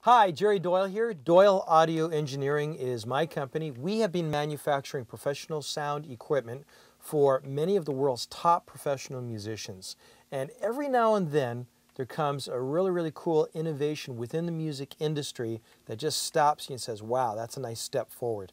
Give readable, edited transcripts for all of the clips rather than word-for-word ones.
Hi, Jerry Doyle here. Doyle Audio Engineering is my company. We have been manufacturing professional sound equipment for many of the world's top professional musicians. And every now and then, there comes a really cool innovation within the music industry that just stops you and says, wow, that's a nice step forward.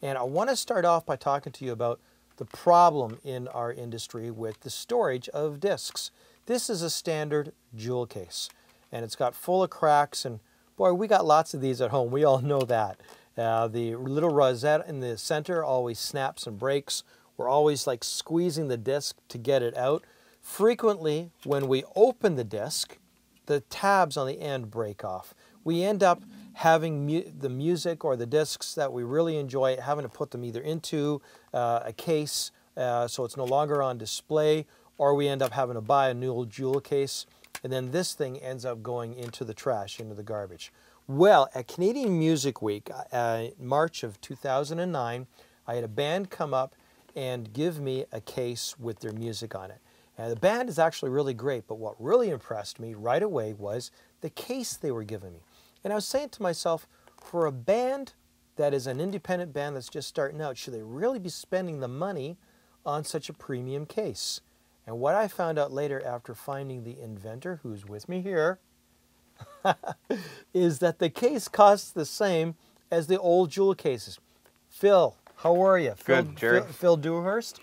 And I want to start off by talking to you about the problem in our industry with the storage of discs. This is a standard jewel case, and it's got full of cracks, and boy, we got lots of these at home. We all know that. The little rosette in the center always snaps and breaks. We're always like squeezing the disc to get it out. Frequently, when we open the disc, the tabs on the end break off. We end up having the music or the discs that we really enjoy, having to put them either into a case so it's no longer on display, or we end up having to buy a new jewel case. And then this thing ends up going into the trash, into the garbage. Well, at Canadian Music Week, March of 2009, I had a band come up and give me a case with their music on it. And the band is actually really great, but what really impressed me right away was the case they were giving me. And I was saying to myself, for a band that is an independent band that's just starting out, should they really be spending the money on such a premium case? And what I found out later after finding the inventor, who's with me here, is that the case costs the same as the old jewel cases. Phil, how are you? Good, Jerry. Phil Dewhurst,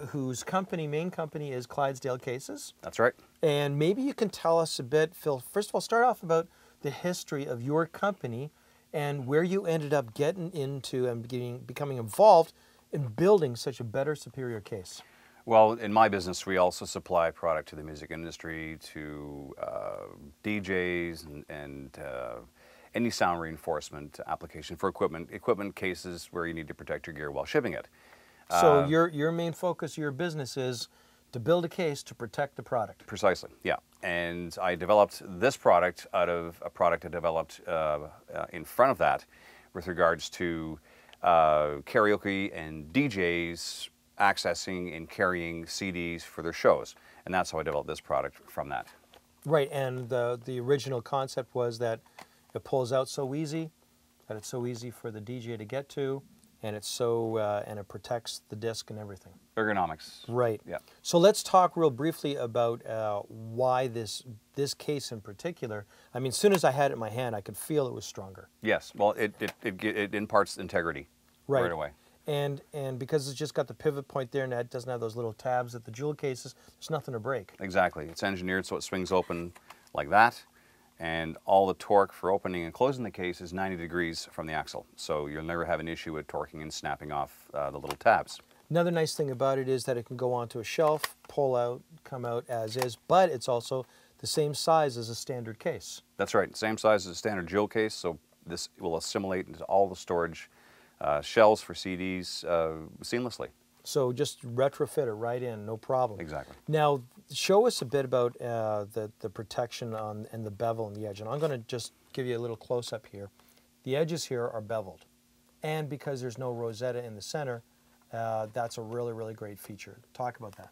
whose main company is Clydesdale Cases. That's right. And maybe you can tell us a bit, Phil, first of all, start off about the history of your company and where you ended up getting into and becoming involved in building such a better, superior case. Well, in my business, we also supply product to the music industry, to DJs and any sound reinforcement application for equipment cases where you need to protect your gear while shipping it. So your main focus of your business is to build a case to protect the product. Precisely, yeah. And I developed this product out of a product I developed in front of that with regards to karaoke and DJs accessing and carrying CDs for their shows. And that's how I developed this product from that. Right, and the original concept was that it pulls out so easy, that it's so easy for the DJ to get to, and it's so and it protects the disc and everything. Ergonomics. Right. Yeah. So let's talk real briefly about why this case in particular. I mean, as soon as I had it in my hand, I could feel it was stronger. Yes. Well, it imparts integrity right away. And because it's just got the pivot point there and it doesn't have those little tabs at the jewel cases, there's nothing to break. Exactly. It's engineered so it swings open like that, and all the torque for opening and closing the case is 90 degrees from the axle. So you'll never have an issue with torquing and snapping off the little tabs. Another nice thing about it is that it can go onto a shelf, pull out, come out as is, but it's also the same size as a standard case. That's right. Same size as a standard jewel case, so this will assimilate into all the storage shells for CDs seamlessly. So just retrofit it right in, no problem. Exactly. Now, show us a bit about the protection on and the bevel and the edge. And I'm going to just give you a little close-up here. The edges here are beveled. And because there's no rosetta in the center, that's a really great feature. Talk about that.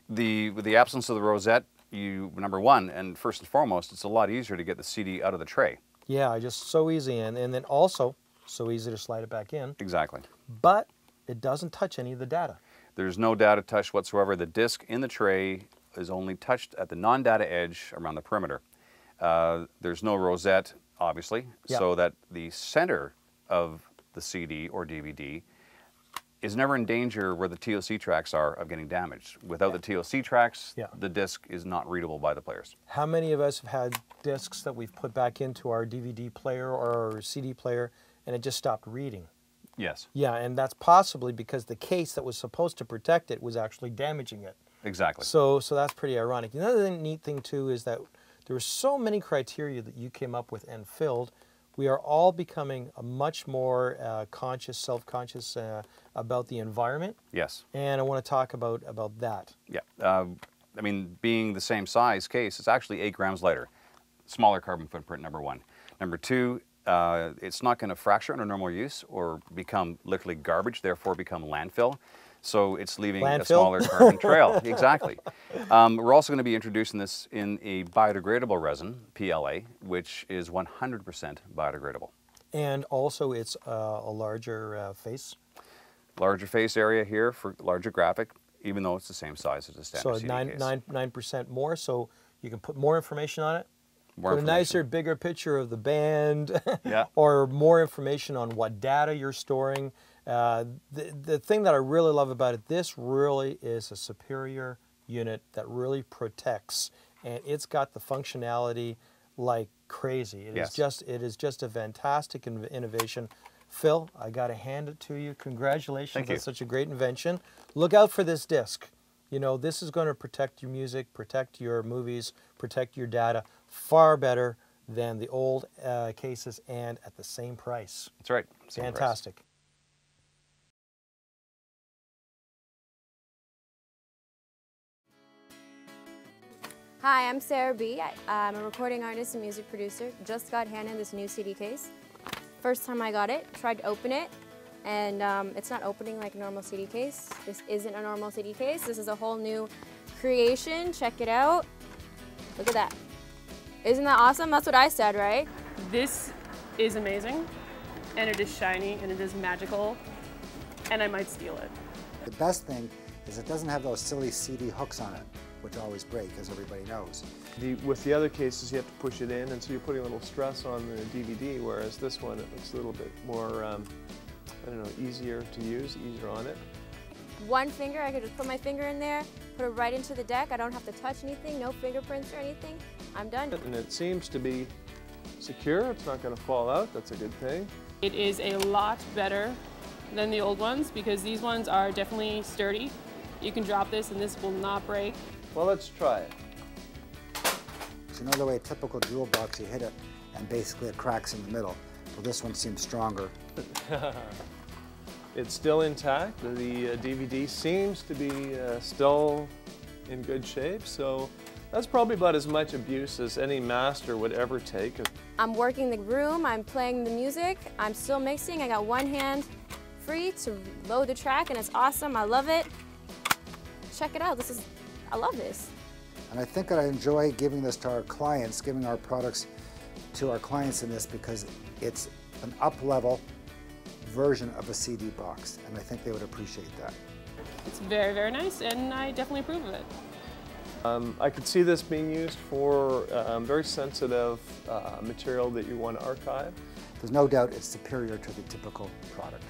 With the absence of the rosette, number one, and first and foremost, it's a lot easier to get the CD out of the tray. Yeah, just so easy. And then also, so easy to slide it back in. Exactly. But it doesn't touch any of the data. There's no data touch whatsoever. The disc in the tray is only touched at the non-data edge around the perimeter. There's no rosette, obviously, so that the center of the CD or DVD is never in danger where the TOC tracks are of getting damaged. Without the TOC tracks, the disc is not readable by the players. How many of us have had discs that we've put back into our DVD player or our CD player and it just stopped reading? Yes. Yeah, and that's possibly because the case that was supposed to protect it was actually damaging it. Exactly. So that's pretty ironic. Another neat thing, too, is that there were so many criteria that you came up with and filled. We are all becoming a much more conscious, self-conscious about the environment. Yes. And I want to talk about that. Yeah. I mean, being the same size case, it's actually 8 grams lighter. Smaller carbon footprint, number one. Number two, it's not going to fracture under normal use or become literally garbage, therefore become landfill. So it's leaving Landfill? a smaller carbon trail. Exactly. We're also going to be introducing this in a biodegradable resin, PLA, which is 100% biodegradable. And also it's a larger face. Larger face area here for larger graphic, even though it's the same size as a standard So CD case. 9% more, so you can put more information on it. More Put a information. nicer, bigger picture of the band, Yeah. or more information on what data you're storing. The thing that I really love about it, this really is a superior unit that really protects, and it's got the functionality like crazy. It is just a fantastic innovation. Phil, I got to hand it to you. Congratulations Thank on you. such a great invention. Look out for this disc. You know, this is going to protect your music, protect your movies, protect your data far better than the old cases, and at the same price. That's right. Same price. Fantastic. Hi, I'm Sarah B. I'm a recording artist and music producer. Just got handed this new CD case. First time I got it, tried to open it, and it's not opening like a normal CD case. This isn't a normal CD case. This is a whole new creation. Check it out. Look at that. Isn't that awesome? That's what I said, right? This is amazing, and it is shiny, and it is magical, and I might steal it. The best thing is it doesn't have those silly CD hooks on it, which always break, as everybody knows. With the other cases, you have to push it in, and so you're putting a little stress on the DVD, whereas this one, it looks a little bit more, I don't know, easier to use, easier on it. One finger, I could just put my finger in there, put it right into the deck. I don't have to touch anything, no fingerprints or anything. I'm done. And it seems to be secure. It's not going to fall out. That's a good thing. It is a lot better than the old ones because these ones are definitely sturdy. You can drop this and this will not break. Well, let's try it. So you know the way a typical jewel box, you hit it and basically it cracks in the middle. Well, this one seems stronger. It's still intact. The DVD seems to be still in good shape, so that's probably about as much abuse as any master would ever take. I'm working the room, I'm playing the music, I'm still mixing. I got one hand free to load the track and it's awesome. I love it. Check it out. I love this. And I think that I enjoy giving this to our clients, giving our products to our clients in this because it's an up-level version of a CD box, and I think they would appreciate that. It's very, very nice, and I definitely approve of it. I could see this being used for very sensitive material that you want to archive. There's no doubt it's superior to the typical product.